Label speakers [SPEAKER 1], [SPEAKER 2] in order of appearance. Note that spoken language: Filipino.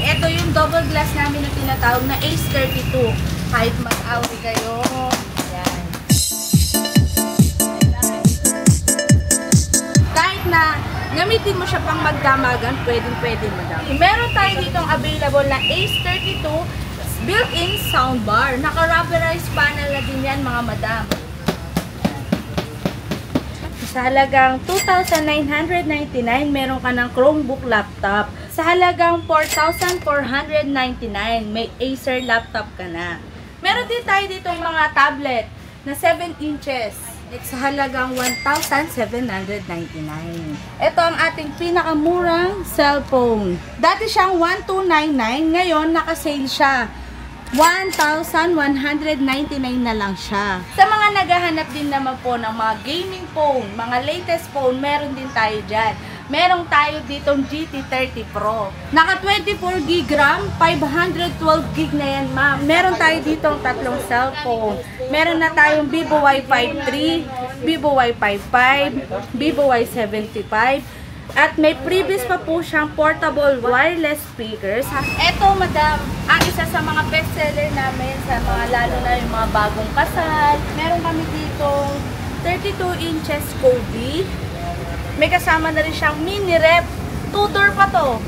[SPEAKER 1] Ito yung double glass namin na tinatawag na Ace 32. Kahit mag-away kayo, yan. Kahit na gamitin mo siya pang magdamagan, pwedeng-pwede madam. Meron tayo ditong available na Ace 32 built-in soundbar. Naka-rubberized panel na din yan mga madam. Sa halagang 2,999, meron ka ng Chromebook laptop. Sa halagang 4,499, may Acer laptop ka na. Meron din tayo dito mga tablet na 7 inches. Sa halagang 1,799. Ito ang ating pinakamurang cellphone. Dati siyang 1,299, ngayon naka-sale siya. 1,199 na lang siya. Sa mga naghahanap din naman po ng mga gaming phone, mga latest phone, meron din tayo dyan. Meron tayo ditong GT30 Pro. Naka 24GB RAM, 512GB na yan ma'am. Meron tayo ditong tatlong cellphone. Meron na tayong Vivo Y53, Vivo Y55, Vivo Y75. At may previous pa po siyang portable wireless speakers. Ito madam, ang isa sa mga bestseller namin sa mga lalo na yung mga bagong kasal. Meron kami ditong 32 inches Kobe. May kasama na rin siyang mini ref. 2-door pa to.